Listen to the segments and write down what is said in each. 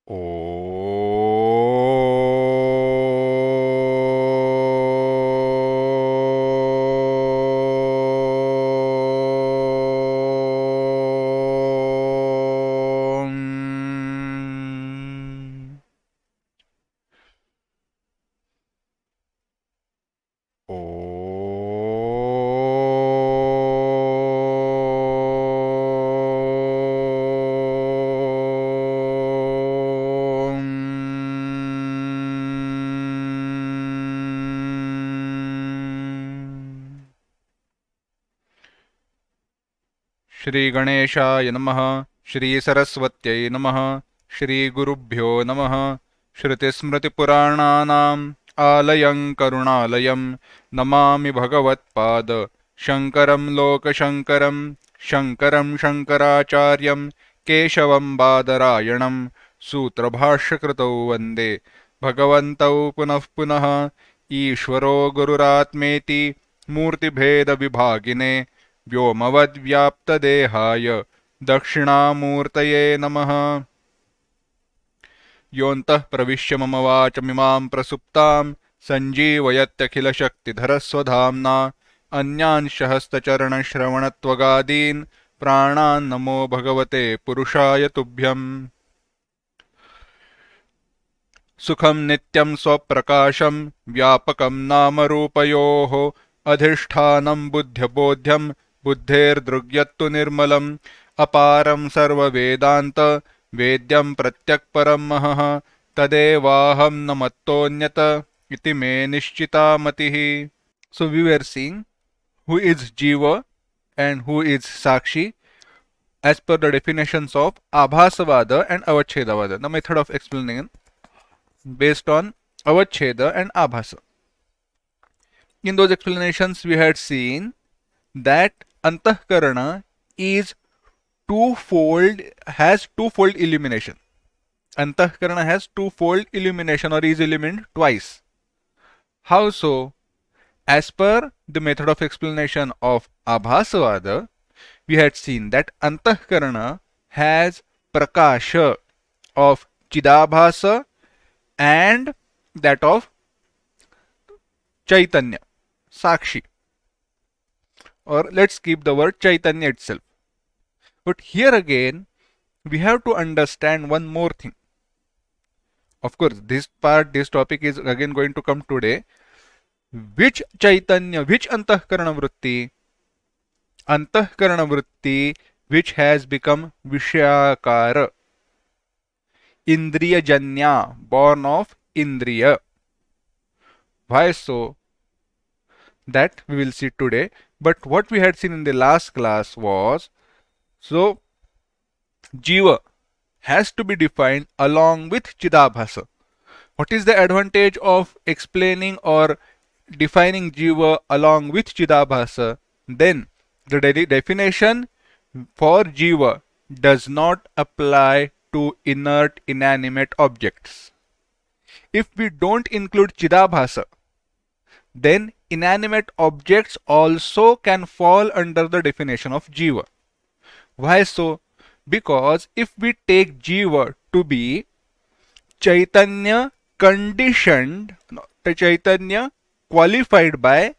श्री गणेशाय नमः। श्री सरस्वत्यै नमः। श्री गुरुभ्यो नमः। श्रुतिस्मृतिपुराणानाम् आलयं करुणालयं नमामि भगवत्पाद शङ्करं लोकशङ्करं शङ्करं शङ्कराचार्यं केशवं बादरायणं सूत्रभाष्यकृतौ वन्दे भगवन्तौ पुनः पुनः। ईश्वरो गुरुरात्मेति मूर्तिभेदविभागिने व्योमवद्व्याप्तदेहाय दक्षिणामूर्तये नमः। योऽन्तः प्रविश्य मम वाचमिमां प्रसुप्तां सञ्जीवयत्यखिलशक्तिधरस्वधाम्ना अन्यांश हस्तचरणश्रवणत्वगादीन् प्राणान् नमो भगवते पुरुषाय तुभ्यम्। सुखं नित्यं स्वप्रकाशं व्यापकं नामरूपयोः अधिष्ठानं बुद्ध्यबोध्यं बुद्धेर्दृग्यत्तु निर्मलम् अपारं सर्ववेदान्त वेद्यं प्रत्यक्परं महः तदेवाहं न मत्तोऽन्यत इति मे निश्चिता मतिः। So we were seeing who is Jiva and who is Sakshi as per the definitions of Abhasavada and Avachedavada, the method of explanation based on Avacheda and Abhasa. In those explanations we had seen that Antahkarana is twofold, has twofold illumination. Antahkarana has twofold illumination or is illumined twice. How so? As per the method of explanation of Abhasavada, we had seen that Antahkarana has Prakasha of Chidabhasa and that of Caitanya, Sakshi. Or let's keep the word Caitanya itself. But here again, we have to understand one more thing. Of course, this topic is again going to come today. Which Caitanya, which Antahkarana Vritti? Antahkarana Vritti which has become Vichaara-Saagara, Indriya Janya, born of Indriya. Why so? That we will see today. But what we had seen in the last class was, so Jiva has to be defined along with Chidabhasa. What is the advantage of explaining or defining Jiva along with Chidabhasa? Then the definition for Jiva does not apply to inert inanimate objects. If we don't include Chidabhasa, then inanimate objects also can fall under the definition of Jiva. Why so? Because if we take Jiva to be Caitanya conditioned, Caitanya qualified by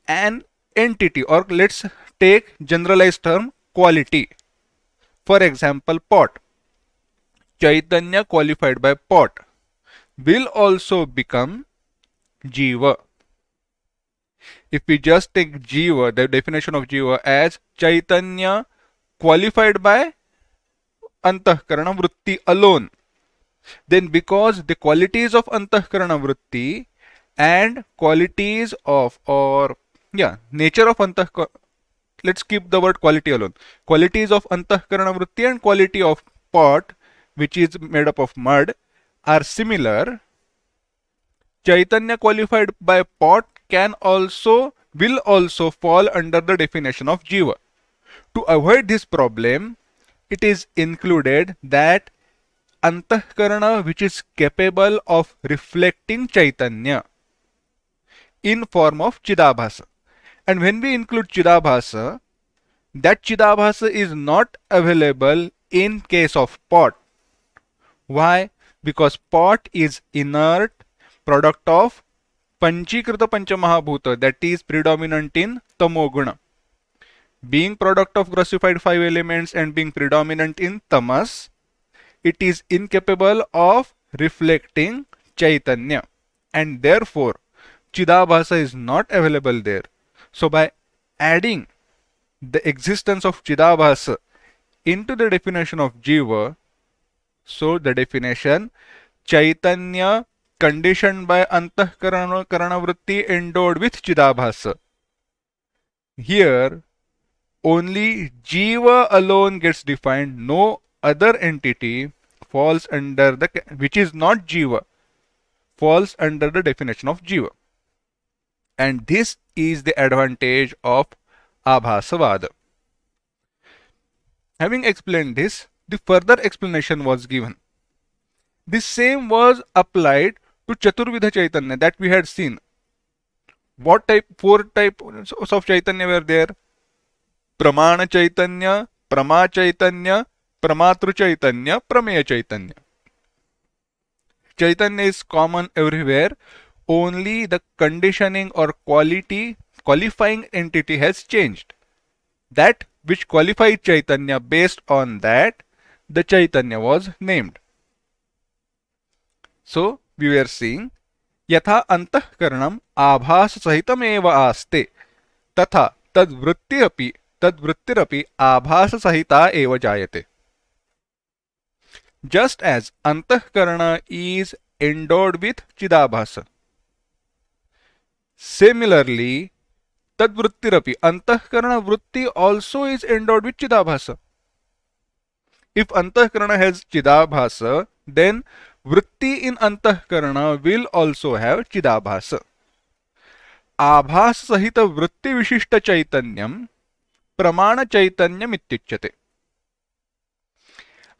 an entity, or let's take generalized term quality. For example, pot. Caitanya qualified by pot will also become Jiva. If we just take Jiva, the definition of Jiva as Caitanya qualified by Antahkarana Vritti alone, then because the qualities of Antahkarana Vritti and qualities of, nature of Antahkarana, let's keep the word quality alone. Qualities of Antahkarana Vritti and quality of pot, which is made up of mud, are similar. Caitanya qualified by pot will also fall under the definition of Jiva. To avoid this problem, it is included that Antahkarana which is capable of reflecting Caitanya in form of Chidabhasa. And when we include Chidabhasa, that Chidabhasa is not available in case of pot. Why? Because pot is inert product of Panchikrita Panchamahabhuta, that is predominant in Tamoguna. Being product of grossified five elements and being predominant in Tamas, it is incapable of reflecting Chaitanya, and therefore Chidabhasa is not available there. So by adding the existence of Chidabhasa into the definition of Jiva, so the definition Chaitanya conditioned by Antahkarana Vritti endowed with Chidabhasa. Here only Jiva alone gets defined, no other entity falls under the, which is not Jiva, falls under the definition of Jiva. And this is the advantage of Abhasavada. Having explained this, the further explanation was given. This same was applied to Chaturvidha Chaitanya that we had seen. What type? Four types of Chaitanya were there. Pramana Chaitanya, Prama Chaitanya, Pramatru Chaitanya, Prameya Chaitanya. Chaitanya is common everywhere. Only the conditioning or qualifying entity has changed. That which qualified Chaitanya, based on that, the Chaitanya was named. So, we were seeing Yatha Antahkaranam Abhas Sahitam eva aste Tatha Tad Vrittirapi Abhas Sahita eva jayate. Just as Antahkarana is endowed with Chidabhasa, similarly Tad Vrittirapi, Antahkarana Vritti also is endowed with Chidabhasa. If Antahkarana has Chidabhasa, then Vritti in Antahkarana will also have Chidabhasa. Abhas Sahita Vritti Vishishta Chaitanyam Pramana Chaitanyam ityuchyate.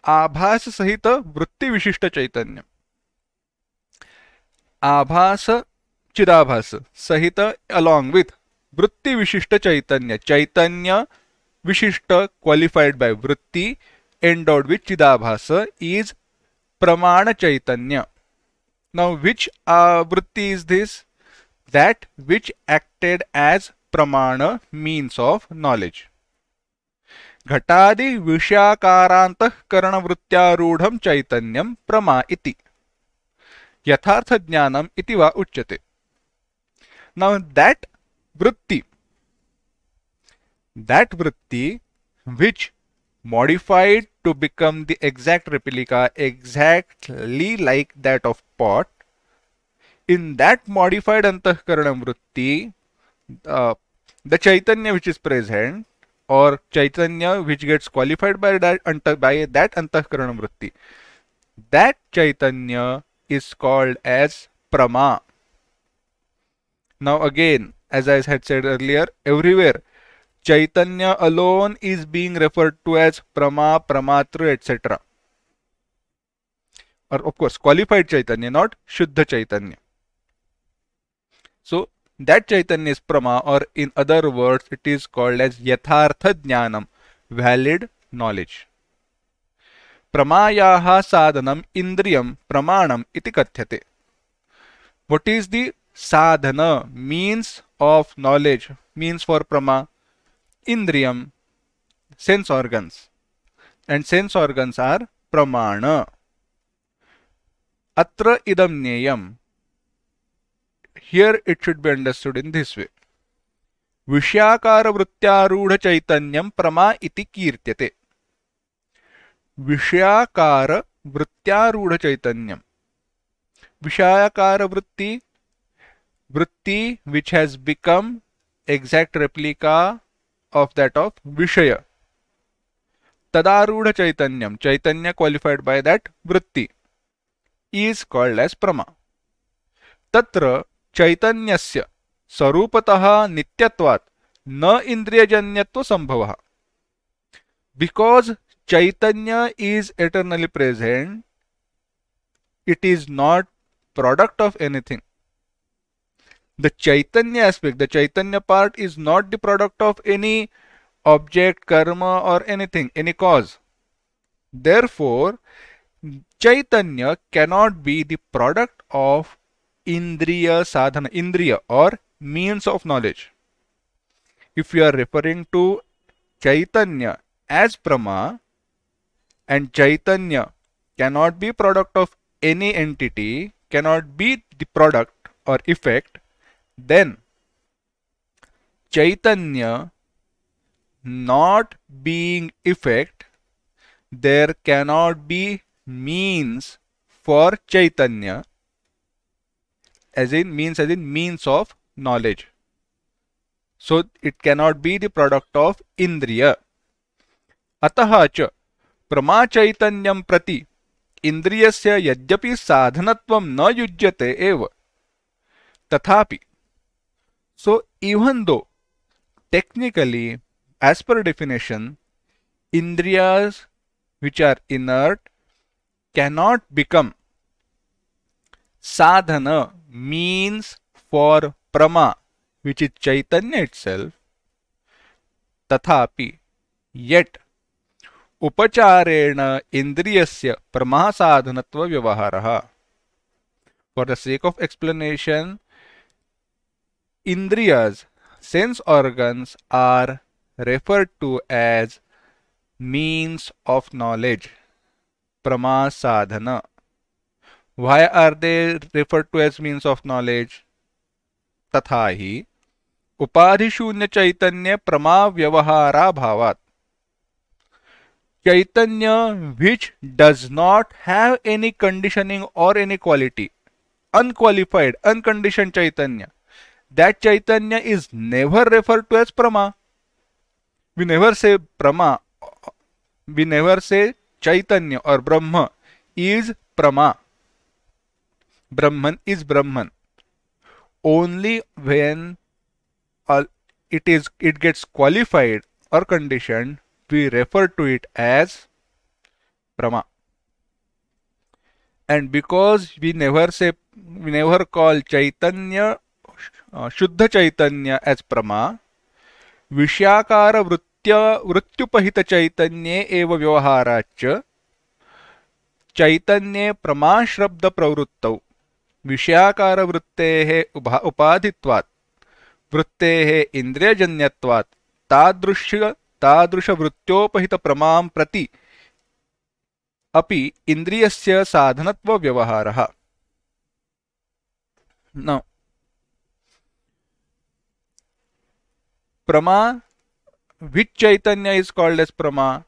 Abhas Sahita Vritti Vishishta Chaitanyam. Abhasa Chidabhasa Sahita along with Vritti Vishishta Chaitanya. Chaitanya Vishishta qualified by Vritti endowed with Chidabhasa is Pramana Chaitanya. Now which Vritti is this? That which acted as Pramana, means of knowledge. Ghatadi Vichaara-Saagara Vrittyarudham Chaitanyam Prama iti. Yathartha Jnanam iti va uchyate. Now that vritti which modified to become the exact replica, exactly like that of pot, in that modified Antahkarana vritti, the Chaitanya which is present, or Chaitanya which gets qualified by that Antahkarana vritti, that Chaitanya is called as Prama. Now again, as I had said earlier, everywhere Chaitanya alone is being referred to as Prama, Pramatru, etc. Or of course qualified Chaitanya, not Shuddha Chaitanya. So that Chaitanya is Prama, or in other words it is called as Yathartha Jnanam, valid knowledge. Pramayaha sadhanam indriyam pramanam iti kathyate. What is the sadhana, means of knowledge, means for Prama? Indriyam, sense organs, and sense organs are Pramana. Atra idam neyam. Here it should be understood in this way. Vishyakara Vrittyarudha Chaitanyam Prama iti kirtyate. Vishyakara Vrittyarudha Chaitanyam. Vishyakara Vritti which has become exact replica of that of Vishaya. Tadarudha Chaitanyam, Chaitanya qualified by that Vritti, is called as Prama. Tatra Chaitanyasya Sarupataha Nityatvat Na Indriyajanyatva Sambhavaha. Because Chaitanya is eternally present, it is not product of anything. The Chaitanya aspect, the Chaitanya part is not the product of any object, karma or anything, any cause. Therefore, Chaitanya cannot be the product of Indriya sadhana, Indriya or means of knowledge. If you are referring to Chaitanya as Brahma, and Chaitanya cannot be product of any entity, cannot be the product or effect, then Chaitanya not being effect, there cannot be means for Chaitanya, as in means of knowledge. So it cannot be the product of Indriya. अतः च प्रमाचैतन्यं प्रति इन्द्रियस्य यद्यपि साधनत्वं न युज्यते एव तथापि. So even though technically, as per definition, indriyas which are inert cannot become sadhana, means for prama, which is Chaitanya itself, tathapi, yet उपचारेण इंद्रियस्य प्रमासाधनत्व व्यवहारः. For the sake of explanation, indriyas, sense organs, are referred to as means of knowledge, pramasadhana. Why are they referred to as means of knowledge? तथा ही उपाधिशून्य चैतन्य प्रमा व्यवहारा भावात्. Chaitanya which does not have any conditioning or any quality, unqualified, unconditioned Chaitanya, that Chaitanya is never referred to as Prama. We never say Prama, we never say Chaitanya or Brahma is Prama. Brahman is Brahman. Only when it gets qualified or conditioned, we refer to it as Brahma. And because we never call Chaitanya, Shuddha Chaitanya as Brahma, Vishyakara Vrutyupahita Chaitanye eva Vyavaharacha Chaitanye Prama Shrabda Pravruttau Vishyakara Vruttehe Upadhitvat Vruttehe Indriyajanyatvat तादृश वृत्त्योपहित प्रमां प्रति अपि इंद्रियस्य साधनत्व व्यवहारः. Now, Prama, which Chaitanya is called as Prama?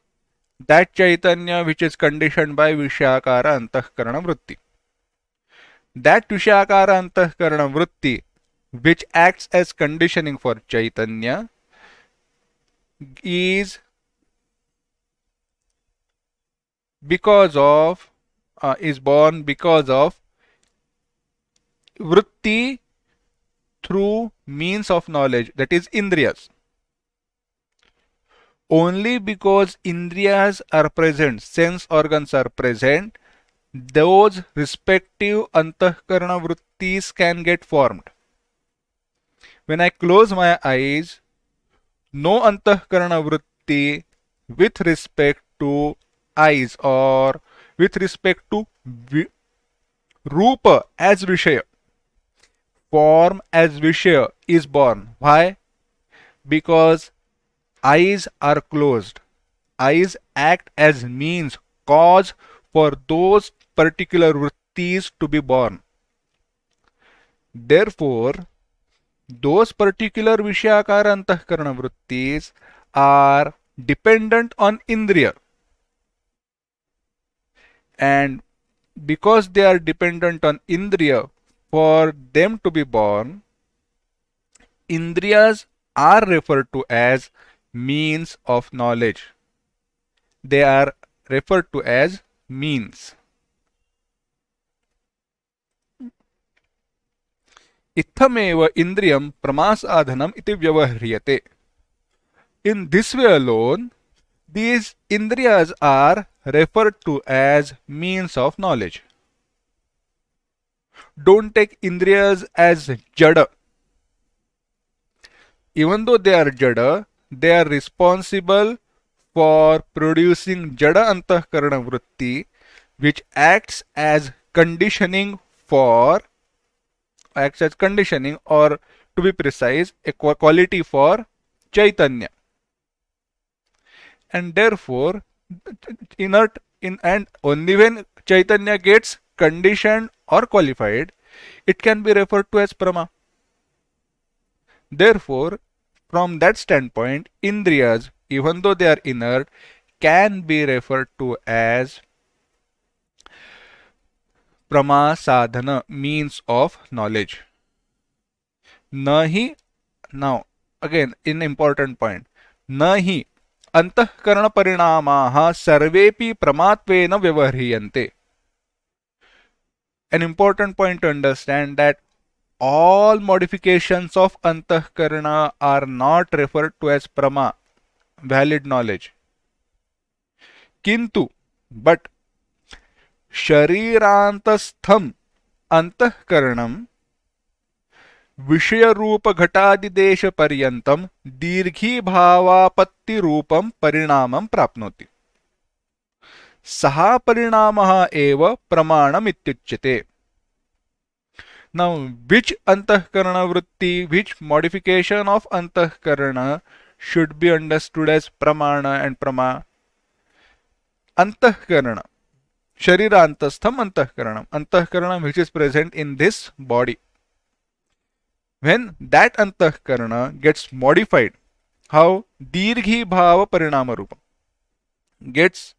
That Chaitanya which is conditioned by Vishyakara Antahkarana Vritti. That Vishyakara Antahkarana Vritti which acts as conditioning for Chaitanya is born because of vritti through means of knowledge, that is indriyas. Only because indriyas are present, sense organs are present, those respective antahkarana vrittis can get formed. When I close my eyes, no antahkarana vritti with respect to eyes or with respect to rupa as vishaya, form as vishaya is born. Why? Because eyes are closed. Eyes act as means, cause for those particular vrittis to be born. Therefore, those particular Vishyakara Antahkarana Vrittis are dependent on Indriya. And because they are dependent on Indriya, for them to be born, Indriyas are referred to as means of knowledge. They are referred to as means. इत्थमेव इंद्रियम प्रमासाधनम इति व्यवह्रियते. In this way alone, these indriyas are referred to as means of knowledge. Don't take indriyas as jada. Even though they are jada, they are responsible for producing jada antahkarana vritti, which acts as conditioning, or to be precise, a quality for Chaitanya. And therefore, inert in and only when Chaitanya gets conditioned or qualified, it can be referred to as Prama. Therefore, from that standpoint, Indriyas, even though they are inert, can be referred to as Prama Sadhana, means of knowledge. Nahi, now again, an important point. Nahi अंतःकरण परिणामाः सर्वेपि प्रमात्वेन व्यवह्रियन्ते. An important point to understand that all modifications of antahkarana are not referred to as prama, valid knowledge. Kintu, but शरीरांतस्थम अंतःकरणम विषय रूप घटादिदेश पर्यंतम दीर्घी भावापत्ति रूपम परिणामं प्राप्नोति. सहा परिणामः एव प्रमाणमित्युच्यते. Now, which antahkarana vritti, which modification of antahkarana should be understood as pramana and prama? Antahkarana, sharirantastham antahkaranam, antahkarana which is present in this body. When that antahkarana gets modified, how? Dirghi bhava parinama rupa gets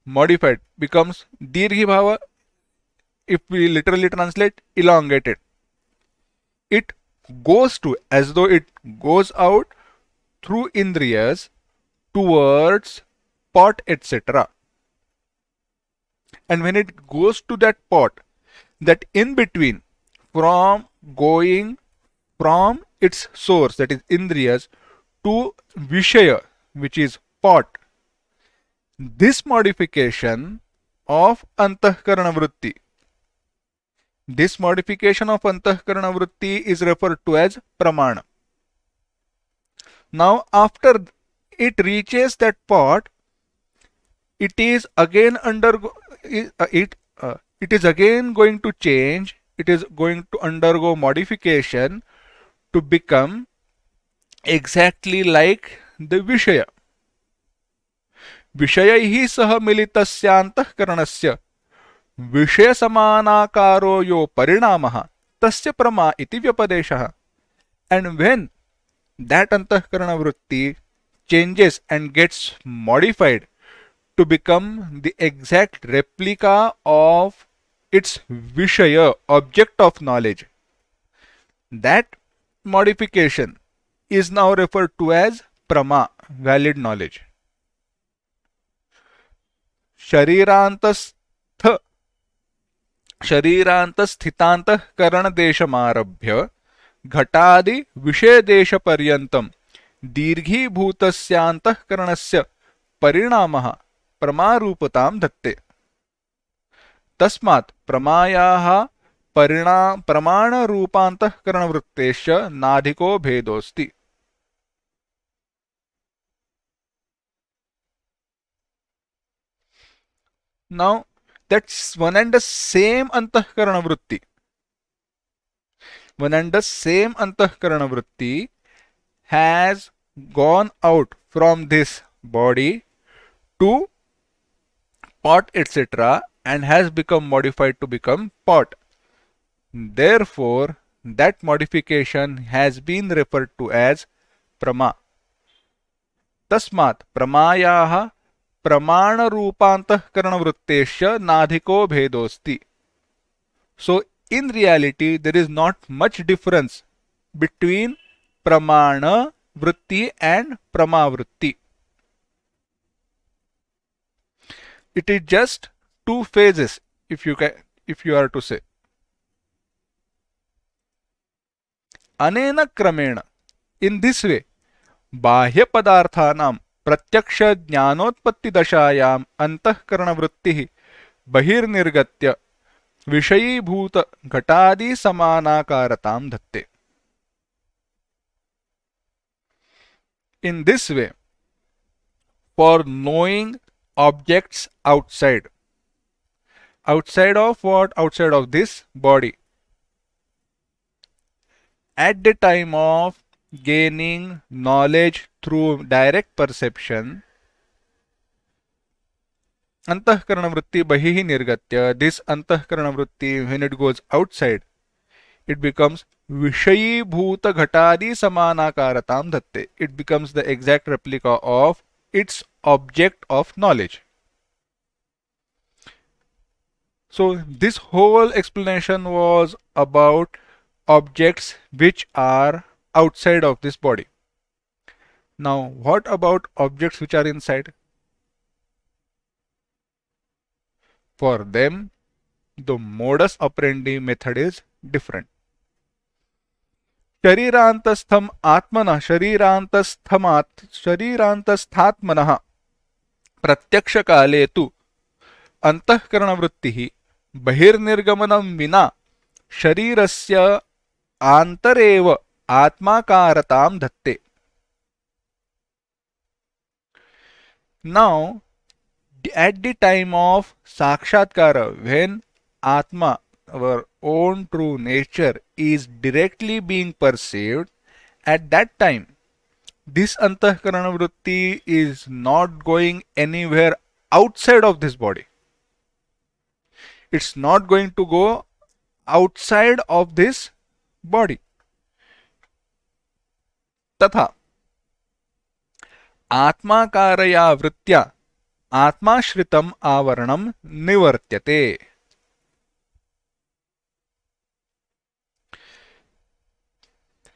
modified, becomes dirghi bhava. If we literally translate, elongated. It goes to, as though it goes out through indriyas towards pot, etc. And when it goes to that pot, that in between, from going from its source, that is indriyas, to vishaya, which is pot, this modification of antahkarana vritti, this modification of antahkarana vritti is referred to as pramana. Now, after it reaches that pot, it is again it is again going to change. It is going to undergo modification to become exactly like the vishaya. Vishayaihi sah militasya antahkaranasya विषय समानाकारो यो परिणामः तस्य प्रमा इति व्यपदेशः. And when that antahkarana vritti changes and gets modified to become the exact replica of its vishaya, object of knowledge, that modification is now referred to as prama, valid knowledge. शरीरांतस्थितांतःकरण देशमारभ्य घटादि विषय देश पर्यंतम दीर्घीभूतस्यांतःकरणस्य परिणामः प्रमारूपतां धत्ते. तस्मात् प्रमायाः प्रमाणरूपान्तःकरणवृत्तेश्च नाधिको भेदोऽस्ति. Now, that's one and the same antahkarana vritti. One and the same antahkarana vritti has gone out from this body to pot, etc., and has become modified to become pot. Therefore, that modification has been referred to as prama. Tasmat pramayaha प्रमाण रूपांतःकरण वृत्तेश्च नाधिको भेदोस्ति. So in reality there is not much difference between pramana vritti and prama vritti. It is just two phases, if you are to say. Anena kramena, in this way, बाह्य पदार्थानां प्रत्यक्ष ज्ञानोत्पत्ति दशायाम अंतःकरण वृत्ति बहिर्निर्गत्य विषयीभूत घटादि समानाकारतां धत्ते. In this way, for knowing objects outside, Outside of what? Outside of this body. At the time of gaining knowledge through direct perception, antahkarana vritti bahihi nirgatya, this antahkarana vritti, when it goes outside, it becomes vishayi bhuta ghatadi samanakaratam dhatte. It becomes the exact replica of its object of knowledge. So this whole explanation was about objects which are outside of this body. Now what about objects which are inside? For them, the modus operandi method is different. शरीरांतस्थम आत्मनः शरीरांतस्थात्मनः प्रत्यक्ष काले तु अंतःकरणवृत्तिः बहिर्निर्गमनं विना शरीरस्य आंतरेव आत्माकारतां धत्ते. Now, at the time of sakshatkara, when Atma, our own true nature, is directly being perceived, at that time, this antahkarana vritti is not going anywhere outside of this body. It's not going to go outside of this body. तथा आत्माकारया वृत्त्या आत्माश्रितम आवरणम निवर्त्यते.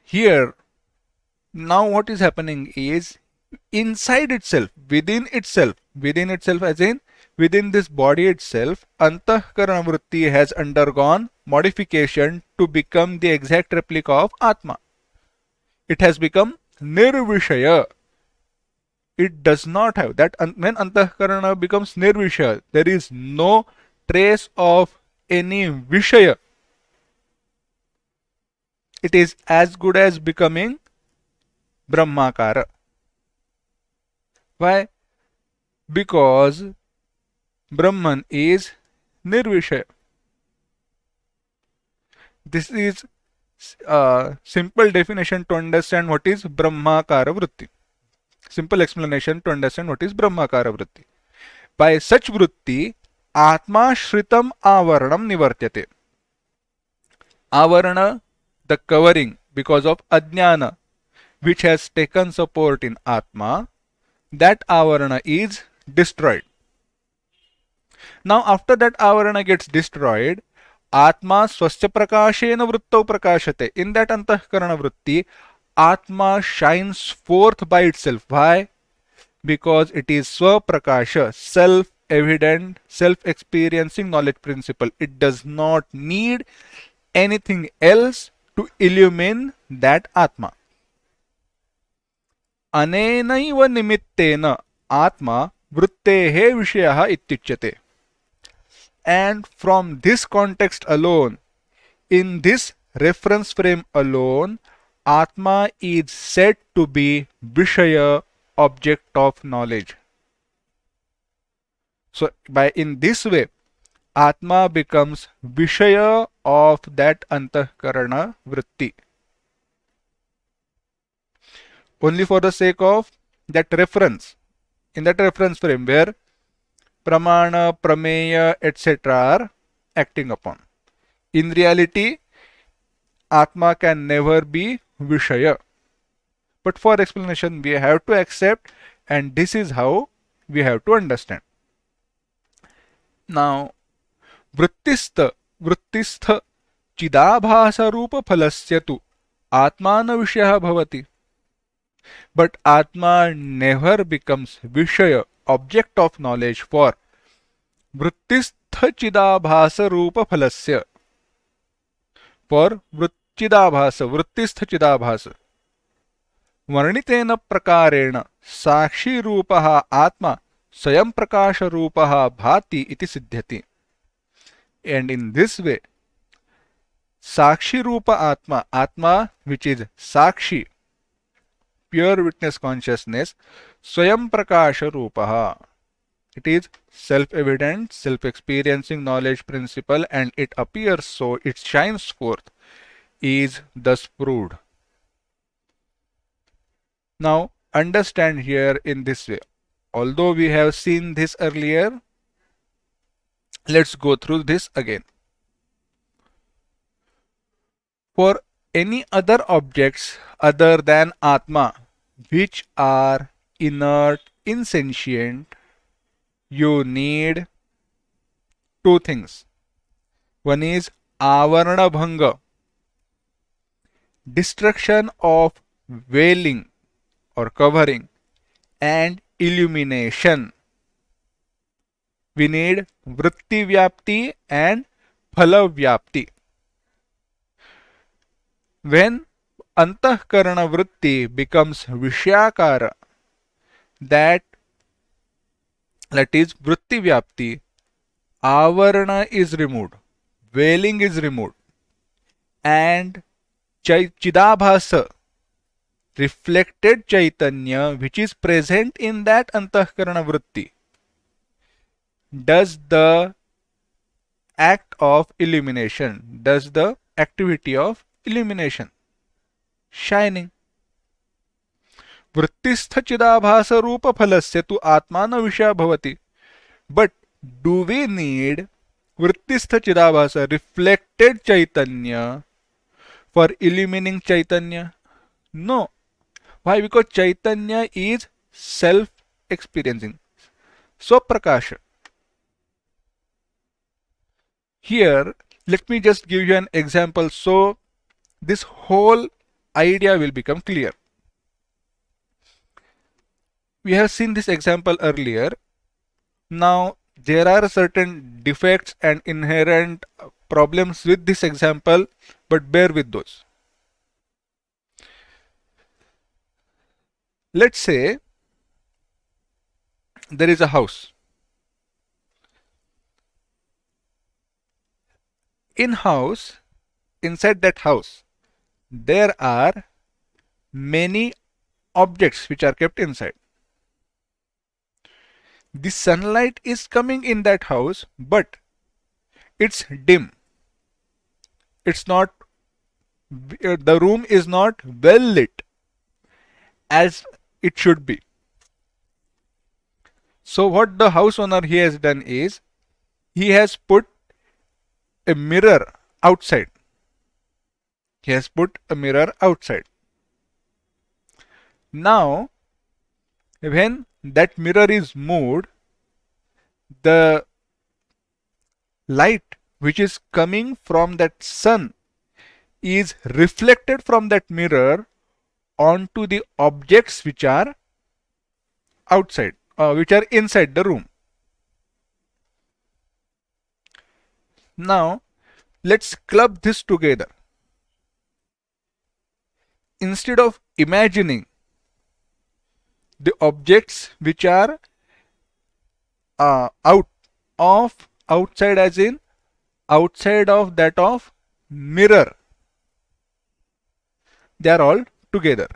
Here, now what is happening is inside itself, within itself as in within this body itself, antahkarana vritti has undergone modification to become the exact replica of Atma. It has become nirvishaya. It does not have that. When antahkarana becomes nirvishaya, there is no trace of any vishaya. It is as good as becoming brahmakara. Why? Because Brahman is nirvishaya. This is a simple definition to understand what is brahmakara vritti. Simple explanation to understand what is brahmakara vritti. By such vritti, atma shritam avaranam nivartyate. Avarana, the covering because of ajnana, which has taken support in Atma, that avarana is destroyed. Now after that avarana gets destroyed, Atma swasya prakashena vrittau prakashate. In that antahkarana vritti, Atma shines forth by itself. Why? Because it is swaprakasha, self-evident, self-experiencing knowledge principle. It does not need anything else to illumine that Atma. Anenaiva nimittena Atma vrittehe vishayaha ityuchyate. And from this context alone, in this reference frame alone, Atma is said to be Vishaya, object of knowledge. So, in this way, Atma becomes Vishaya of that antahkarana vritti. Only for the sake of that reference, in that reference frame where pramana, prameya, etc. are acting upon. In reality, Atma can never be Vishaya. But for explanation, we have to accept, and this is how we have to understand. Now, vrittistha chidabhasa rupa phalasya tu atmana vishaya bhavati. But Atma never becomes Vishaya, object of knowledge, for vrittistha chidabhasa rupa phalasya. For vrittistha chidabhasa. वर्णितेन प्रकारेण साक्षी रूपः आत्मा स्वयं प्रकाश रूपः भाति इति सिद्ध्यति. And in this way, Sakshi Rupa Atma which is Sakshi, pure witness consciousness, Swayam Prakasha Rupaha, It is self-evident, self-experiencing knowledge principle, and it appears so, it shines forth, is thus proved. Now, understand here in this way. Although we have seen this earlier, let's go through this again. For any other objects other than Atma, which are inert, insentient, you need two things. One is avarana bhanga, destruction of veiling or covering, and illumination. We need vritti vyapti and phala vyapti. When antahkarana vritti becomes vishyakara, that is vritti vyapti, avarana is removed, veiling is removed, and chidabhasa, reflected Chaitanya, which is present in that antahkarana vritti, does the act of illumination, does the activity of illumination, shining. वृत्तिस्थ चिदाभास रूप फलस्य तु आत्मान विषय भवति. But do we need वृत्तिस्थ चिदाभास, reflected Chaitanya, for illumining Chaitanya? No. Why? Because Chaitanya is self-experiencing. Swaprakasha. Here, let me just give you an example so this whole idea will become clear. We have seen this example earlier. Now, there are certain defects and inherent problems with this example, but bear with those. Let's say there is a house. Inside that house, there are many objects which are kept inside. The sunlight is coming in that house, but it's dim. It's not, the room is not well lit as it should be. So what the house owner he has done is, he has put a mirror outside. He has put a mirror outside. Now, when that mirror is moved, the light which is coming from that sun is reflected from that mirror onto the objects which are outside, which are inside the room. Now, let's club this together. Instead of imagining the objects which are outside, as in outside of that of mirror, they are all together.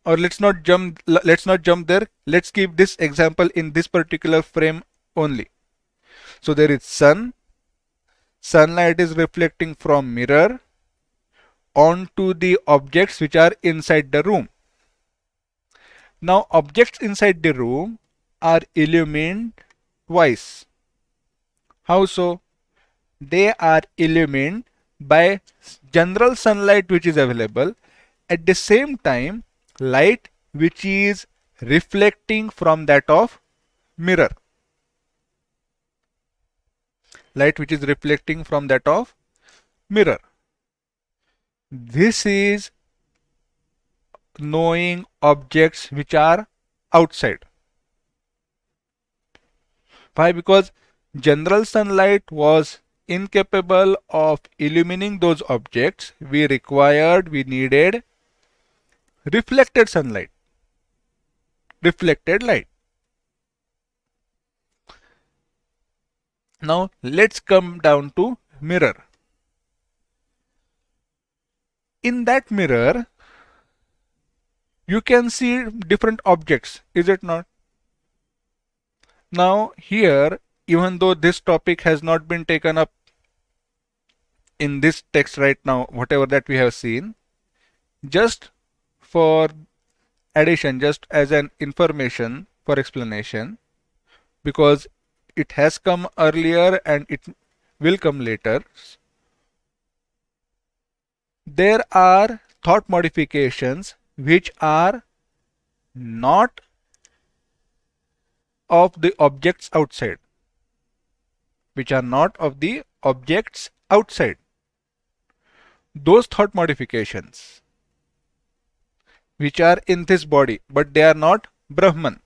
Or let's not jump there. Let's keep this example in this particular frame only. So there is sunlight is reflecting from mirror onto the objects which are inside the room. Now, objects inside the room are illumined twice. How so? They are illumined by general sunlight which is available, at the same time light which is reflecting from that of mirror. Light which is reflecting from that of mirror. This is knowing objects which are outside. Why? Because general sunlight was incapable of illumining those objects. We needed reflected sunlight, reflected light. Now let's come down to mirror. In that mirror, you can see different objects, is it not? Now here, even though this topic has not been taken up in this text right now, whatever that we have seen, just for addition, just as an information for explanation, because it has come earlier and it will come later. There are thought modifications which are not of the objects outside, which are not of the objects outside. Those thought modifications which are in this body, but they are not Brahman.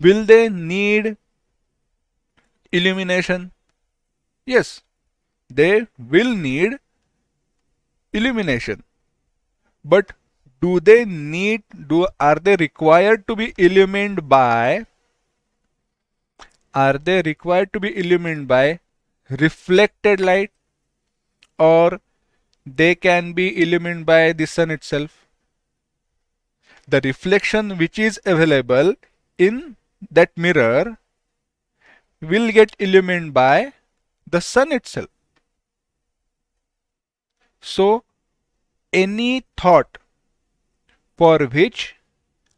Will they need illumination? Yes, they will need illumination. But are they required to be illumined by? Are they required to be illumined by reflected light, or they can be illumined by the sun itself? The reflection which is available in that mirror will get illumined by the sun itself. So, any thought for which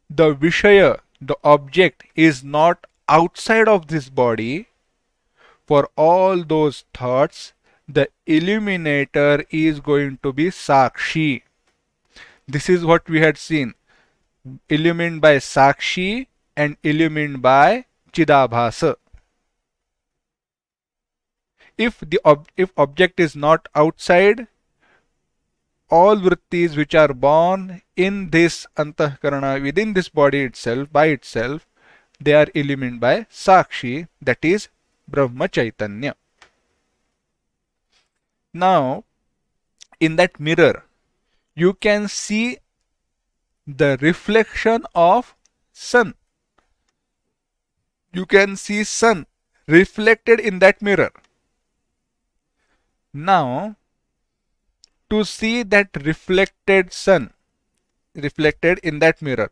the Vishaya, the object, is not outside of this body, for all those thoughts, the illuminator is going to be Sakshi. This is what we had seen. Illumined by Sakshi and illumined by Chidabhasa. If object is not outside, all vrittis which are born in this antahkarana, within this body itself, by itself, they are illumined by Sakshi, that is Brahma Chaitanya. Now, in that mirror, you can see the reflection of sun. You can see sun reflected in that mirror. Now, to see that reflected sun reflected in that mirror,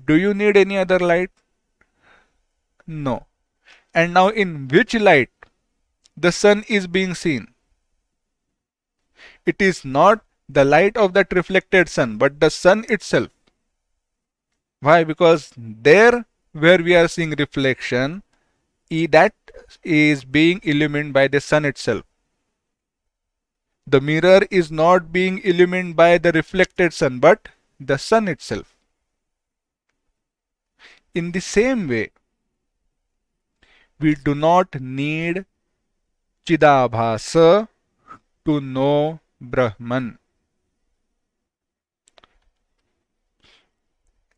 do you need any other light? No. And now in which light the sun is being seen? It is not the light of that reflected sun, but the sun itself. Why? Because there where we are seeing reflection, that is being illumined by the sun itself. The mirror is not being illumined by the reflected sun, but the sun itself. In the same way, we do not need Chidabhasa to know Brahman.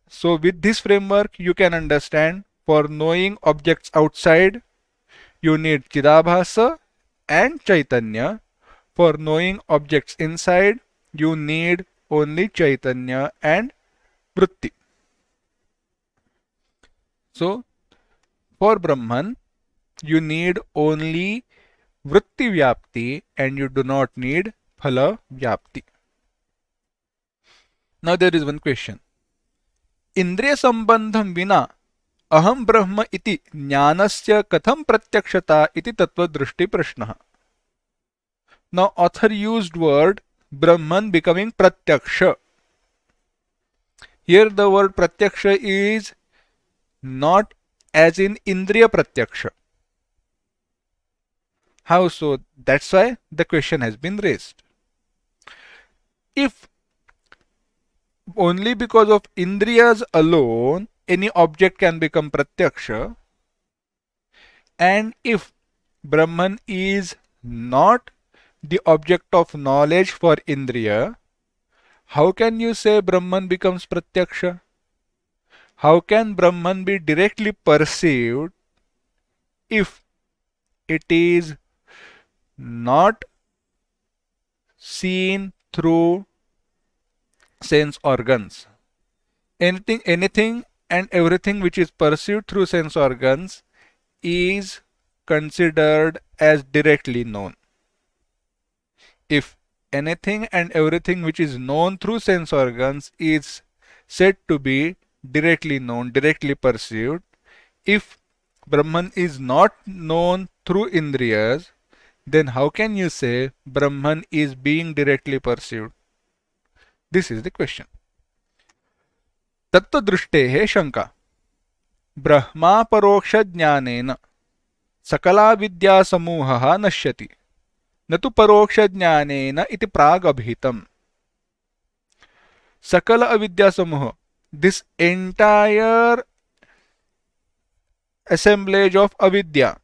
So with this framework, you can understand, for knowing objects outside, you need Chidabhasa and Chaitanya. For knowing objects inside, you need only Chaitanya and Vritti. So, for Brahman, you need only Vritti Vyapti and you do not need Phala Vyapti. Now there is one question. Indriya Sambandham Vina Aham Brahma iti Jnanasya Katham Pratyakshata iti Tattva Drishti Prashnaha. Now author used word Brahman becoming Pratyaksha. Here the word Pratyaksha is not as in Indriya Pratyaksha. How so? That's why the question has been raised. If only because of Indriyas alone any object can become Pratyaksha, and if Brahman is not the object of knowledge for Indriya, how can you say Brahman becomes Pratyaksha? How can Brahman be directly perceived if it is not seen through sense organs? Anything and everything which is perceived through sense organs is considered as directly known. If anything and everything which is known through sense organs is said to be directly known, directly perceived. If Brahman is not known through Indriyas, then how can you say Brahman is being directly perceived? This is the question. तत्त्वदृष्टेः शंका ब्रह्मापरोक्षज्ञानेन सकला विद्यासमूहः नश्यति न तु परोक्षज्ञानेन इति प्रागभिहितम्. सकल अविद्यासमूह, this entire assemblage of avidya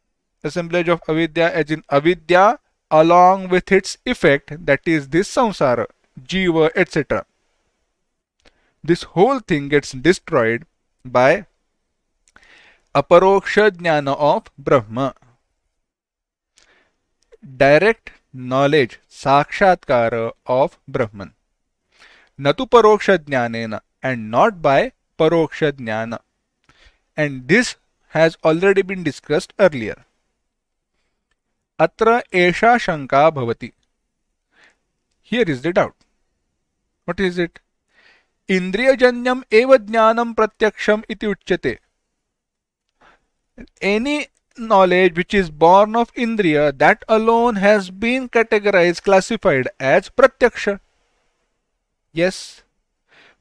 as in avidya along with its effect, that is this samsara, jiva, etc. This whole thing gets destroyed by aparoksha jnana of Brahma. Direct knowledge, sakshatkara of Brahman. Natu paroksha jnanena, and not by paroksha jnana. And this has already been discussed earlier. Atra esha shanka bhavati. Here is the doubt. What is it? Indriyajanyam eva jnanam pratyaksham iti uchyate. Any knowledge which is born of Indriya, that alone has been categorized, classified as pratyaksha. Yes.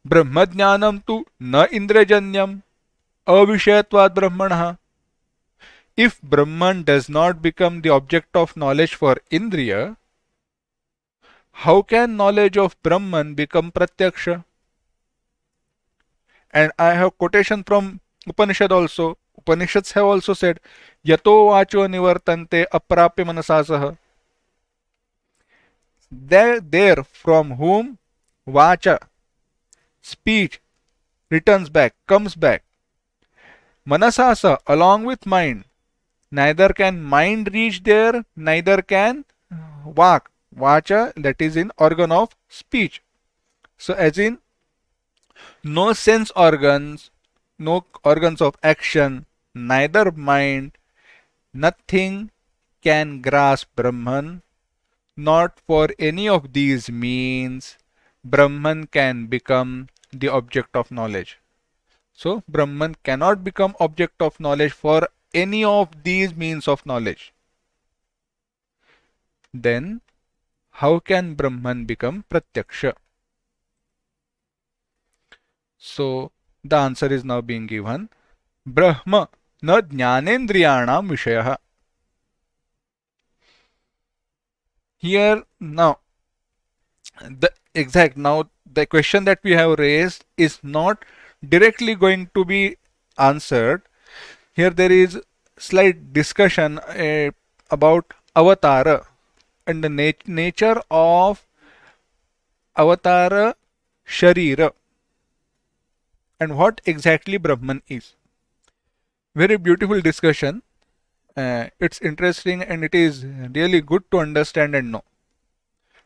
Brahmajnanam tu na Indriyajanyam avishayatvad brahmanah. If Brahman does not become the object of knowledge for Indriya, how can knowledge of Brahman become pratyaksha? And I have quotation from Upanishad also. Upanishads have also said, Yato vacho nivartante aprapya manasasah. There from whom vacha, speech, returns back, comes back. Manasasa, along with mind. Neither can mind reach there, neither can vak, vacha, that is in organ of speech. So as in, no sense organs, no organs of action, neither mind, nothing can grasp Brahman. Not for any of these means Brahman can become the object of knowledge. So Brahman cannot become object of knowledge for any of these means of knowledge. Then how can Brahman become pratyaksha? So the answer is now being given. Brahma na jnanendriyanam vishayah. Here now the question that we have raised is not directly going to be answered. Here there is slight discussion about avatara and the nature of avatara sharira and what exactly Brahman is. Very beautiful discussion. It's interesting and it is really good to understand and know.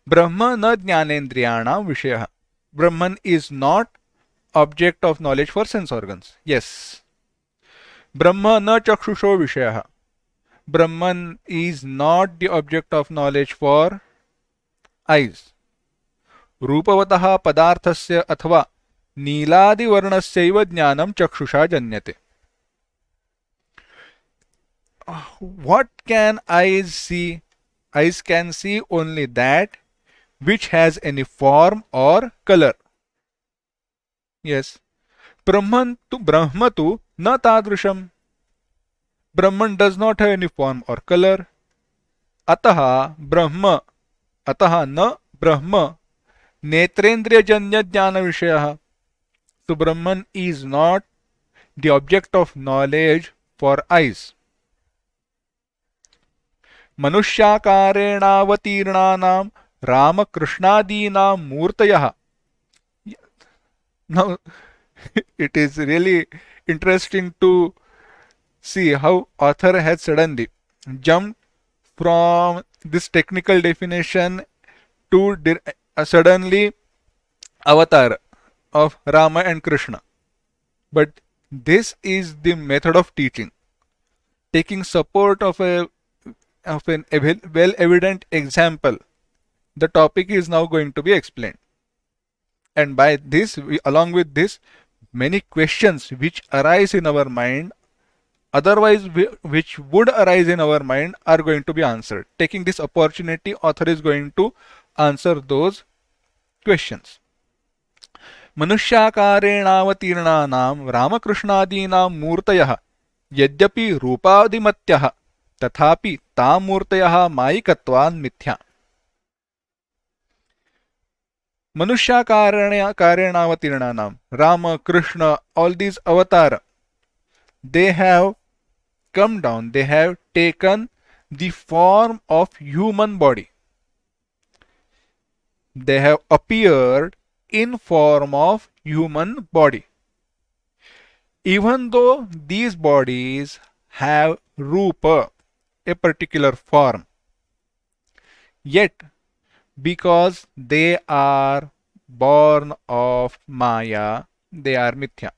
Brahma na jnanendriyanam vishayah. Brahman is not object of knowledge for sense organs. Yes. Brahma na chakshusho vishayah. Brahman is not the object of knowledge for eyes. Rupavataha padarthasya athva नीलादि वर्णस्यैव ज्ञानम चक्षुषा जन्यते. What can eyes see? Eyes can see only that which has any form or color. Yes. Brahma tu na tadrusham. Brahman does not have any form or color. Ataha na Brahma netrendriya janya jnana vishayah. So Brahman is not the object of knowledge for eyes. Manushyakarena Rama Krishnadina Murtayah. Now it is really interesting to see how author has suddenly jumped from this technical definition to suddenly avatar of Rama and Krishna. But this is the method of teaching, taking support of an well evident example. The topic is now going to be explained, and by this along with this many questions which arise in our mind, otherwise which would arise in our mind, are going to be answered. Taking this opportunity, author is going to answer those questions. मनुष्याकारेणावतीर्णानां रामकृष्णादीनां मूर्तयः यद्यपि रूपादिमत्यः तथापि तां मूर्तयः मायिकत्वान् मिथ्या. Manushya Rama, Krishna, all these avatara, they have come down, they have taken the form of human body. They have appeared in form of human body. Even though these bodies have rupa, a particular form, yet because they are born of Maya, they are mithya.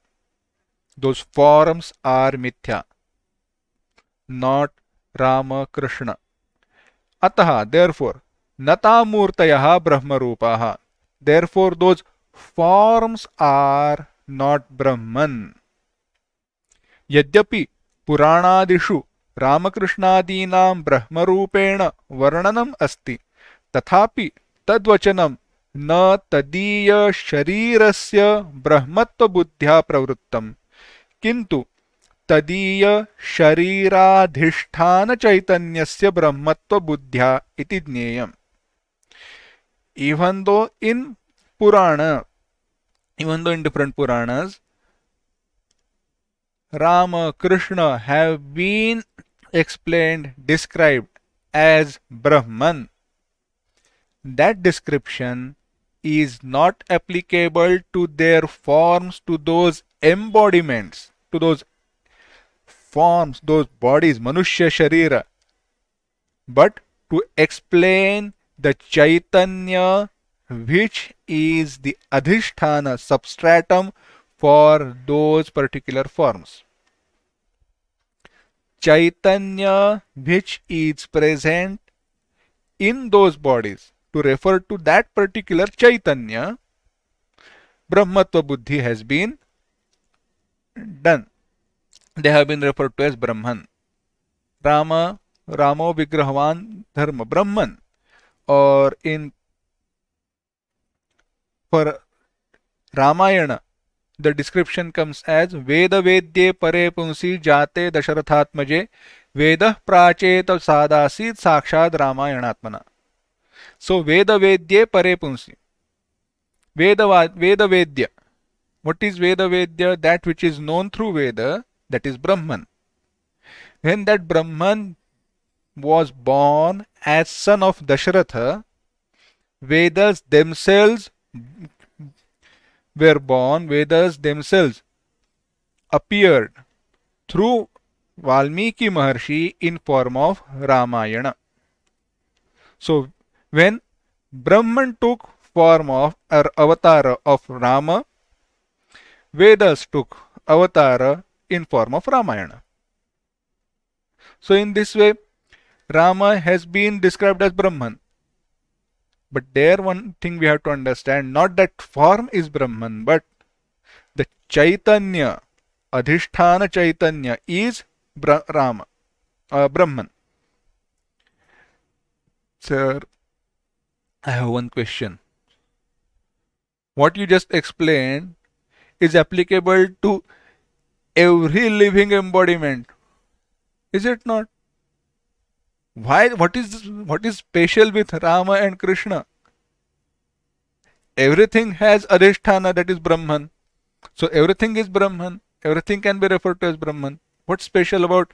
Those forms are mithya, not Rama, Krishna. Ataha, therefore, nata murtayaha brahmarupaha. Therefore, those forms are not Brahman. Yadyapi Puranadishu Ramakrishnadinam Brahmarupena Varnanam Asti. तथापि तद्वचनम न तदीय शरीरस्य ब्रह्मत्व बुद्ध्या प्रवृत्तम किंतु तदीय शरीराधिष्ठान चैतन्यस्य ब्रह्मत्व बुद्ध्या इति ज्ञेयम्. Even though in different Puranas, Rama, Krishna have been explained, described as Brahman, that description is not applicable to their forms, to those embodiments, to those forms, those bodies, Manushya Sharira, but to explain the Caitanya which is the Adhisthana, substratum for those particular forms. Caitanya which is present in those bodies, to refer to that particular Caitanya, Brahmatva Buddhi has been done. They have been referred to as Brahman. Ramo Vigrahavan Dharma, Brahman. Or for Ramayana, the description comes as Veda Vedye Pare Punsi Jate Dasharathatmaje Veda Pracheta Sadasit Sakshad Ramayanatmana. So Veda Vedye Pare Punsi. Veda Vedya. What is Veda Vedya? That which is known through Veda, that is Brahman. When that Brahman was born as son of Dasharatha, Vedas themselves were born, Vedas themselves appeared through Valmiki Maharshi in form of Ramayana. So when Brahman took form of or avatar of Rama, Vedas took avatar in form of Ramayana. So in this way, Rama has been described as Brahman. But there one thing we have to understand, not that form is Brahman, but the Caitanya, Adhisthana Caitanya is Brahman. Sir, I have one question. What you just explained is applicable to every living embodiment, is it not? Why? What is special with Rama and Krishna? Everything has Adhisthana, that is Brahman. So everything is Brahman. Everything can be referred to as Brahman. What's special about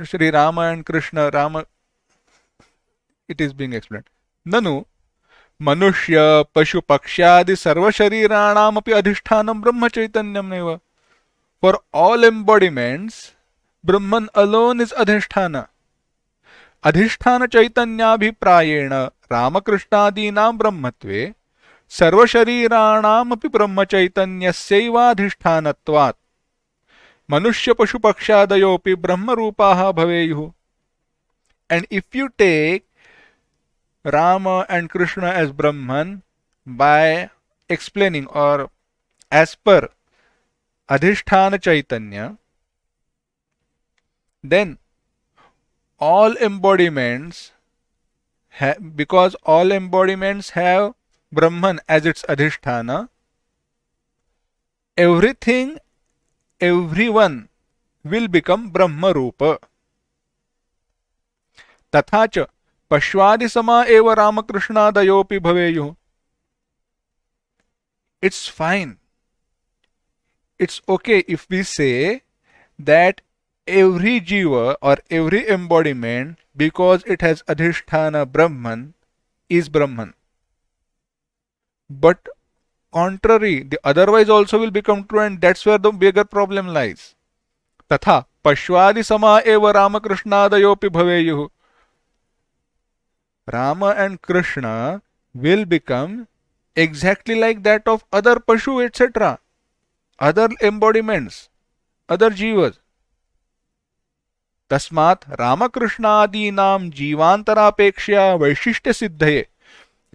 Shri Rama and Krishna? Rama, it is being explained. Nanu Manushya Pashu Pakshadi Sarva Shariranam api Adhishthanam Brahma Chaitanyam neva. For all embodiments, Brahman alone is Adhisthana. Adhisthana Chaitanyabhiprayena Ramakrishnaadinam Brahmatve Sarva Shariranam api Brahma Chaitanyasaiva Adhishthanatvat Manushya Pashu Pakshadayopi Brahma Rupaha Bhaveyuh. And if you take Rama and Krishna as Brahman by explaining or as per adhisthana chaitanya, then all embodiments, because all embodiments have Brahman as its adhisthana, everything, everyone will become Brahma Rupa. तथा च पश्वादिसमा एव रामकृष्णादयोऽपि भवेयुः. It's fine. It's okay if we say that every jiva or every embodiment, because it has adhisthana Brahman, is Brahman. But contrary, the otherwise also will become true, and that's where the bigger problem lies. तथा पश्वादि समा एव रामकृष्णादयोऽपि भवेयुः. Rama and Krishna will become exactly like that of other Pashu, etc., other embodiments, other jivas. तस्मात् रामकृष्णादीनां जीवान्तरापेक्षया वैशिष्ट्य सिद्धये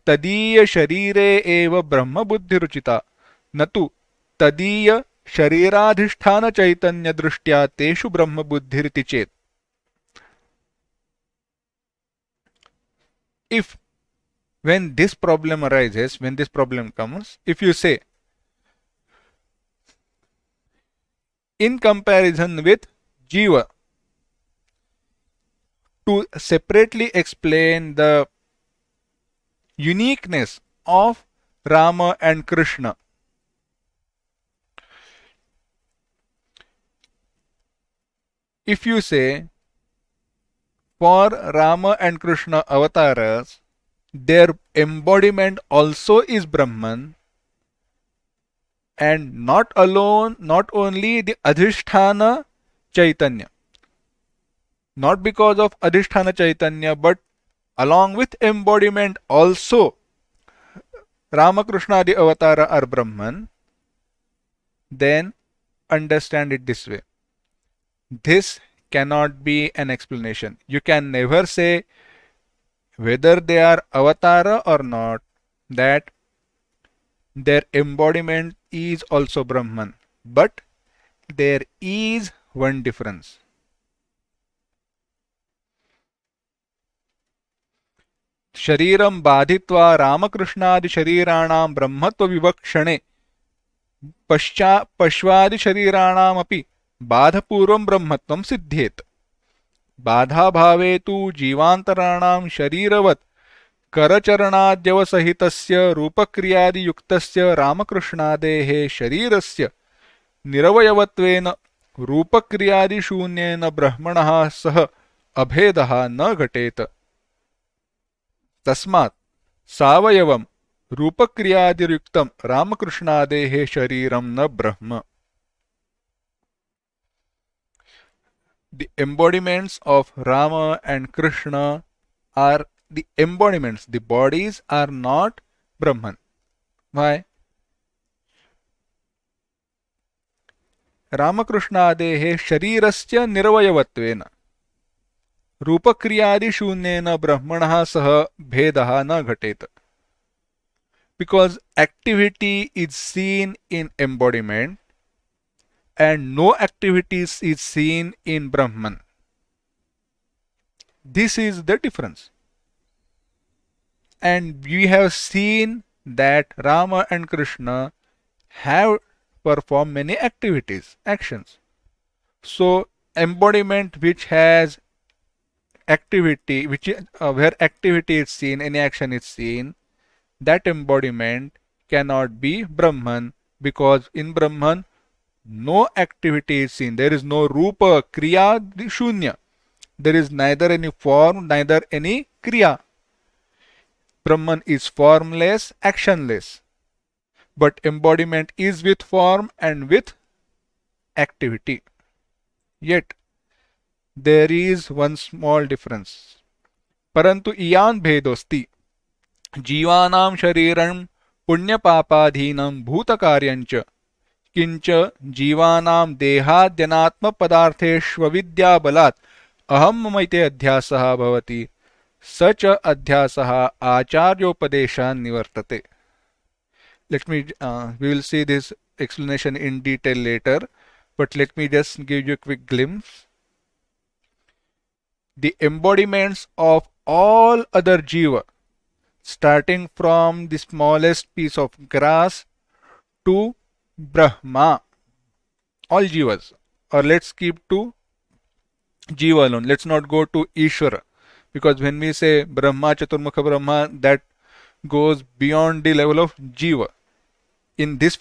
तदीय शरीरे एव ब्रह्म बुद्धिरुचिता न तु तदीय शरीराधिष्ठान चैतन्य दृष्ट्या तेषु ब्रह्म बुद्धिरिति चेत्. If when this problem arises, when this problem comes, if you say in comparison with jiva, to separately explain the uniqueness of Rama and Krishna, if you say for Rama and Krishna avatars, their embodiment also is Brahman, and not only the Adhisthana Chaitanya, not because of Adhisthana Chaitanya, but along with embodiment also Ramakrishna the avatara are Brahman, then understand it this way. This cannot be an explanation. You can never say whether they are avatara or not, that their embodiment is also Brahman. But there is one difference. शरीरं बाधित्वा रामकृष्णादि शरीराणां ब्रह्मत्व विवक्षणे पश्वादि शरीराणामपि बाधपूर्वं ब्रह्मत्वं सिद्ध्येत्. बाधाभावे तु जीवान्तराणां शरीरवत् करचरणाद्यवसहितस्य रूपक्रियादियुक्तस्य रामकृष्णादेः शरीरस्य निरवयवत्वेन रूपक्रियादिशून्येन ब्रह्मणः सह अभेदः न घटेत. तस्मात् सावयवं रूपक्रियादियुक्तं रामकृष्णादेः शरीरं न ब्रह्म. The embodiments of Rama and Krishna are the embodiments. The bodies are not Brahman. Why? Ramakrishnadehe sharirasya nirvayavatvena रूपक्रियादि शून्येन ब्रह्मणः सह भेदः न घटेत. Because activity is seen in embodiment and no activities is seen in Brahman. This is the difference. And we have seen that Rama and Krishna have performed many activities, actions. So embodiment which has activity, where activity is seen, any action is seen, that embodiment cannot be Brahman, because in Brahman no activity is seen. There is no rupa, kriya, shunya. There is neither any form, neither any kriya. Brahman is formless, actionless. But embodiment is with form and with activity. Yet there is one small difference. Parantu iyan bhedosti जीवानां शरीरं पुण्यपापाधीनं भूतकार्यञ्च किंच जीवानां देहाद्यनात्म पदार्थेष्वविद्याबलात् अहं ममैते अध्यासः भवति स च अध्यासः आचार्योपदेशान् निवर्तते. We will see this explanation in detail later, but let me just give you a quick glimpse. The embodiments of all other jiva, starting from the smallest piece of grass to Brahma, all jivas, or let's keep to jiva alone. Let's not go to Ishvara, because when we say Brahma, Chaturmukha Brahma, that goes beyond the level of jiva in this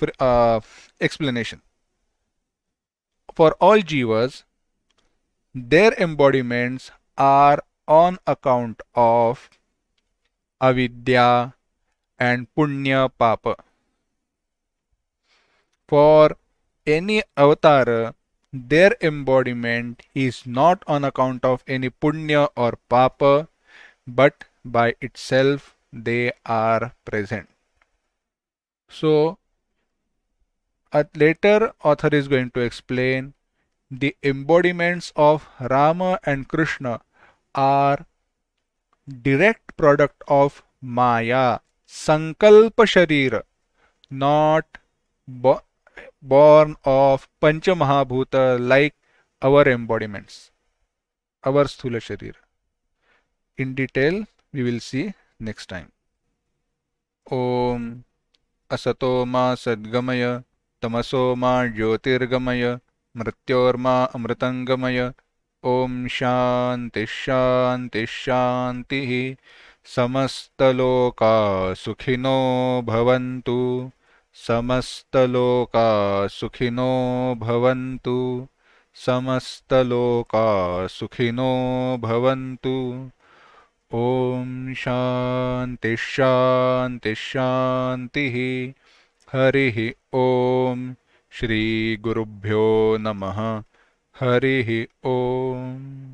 explanation. For all jivas, their embodiments are on account of avidya and punya papa. For any avatar, their embodiment is not on account of any punya or papa, but by itself they are present. So, later author is going to explain the embodiments of Rama and Krishna are direct product of Maya, Sankalpa Sharira, not born of Pancha Mahabhuta like our embodiments, our Sthula Sharira. In detail, we will see next time. Om Asato Ma Sadgamaya Tamaso Ma Jyotirgamaya Mrityorma Amritangamaya Om Shanti Shanti Shanti Samastaloka Sukhino Bhavantu Samastaloka Sukhino Bhavantu Samastaloka Sukhino Bhavantu Om Shanti Shanti Shanti Harihi Om Shri Gurubhyo Namaha Harihi Om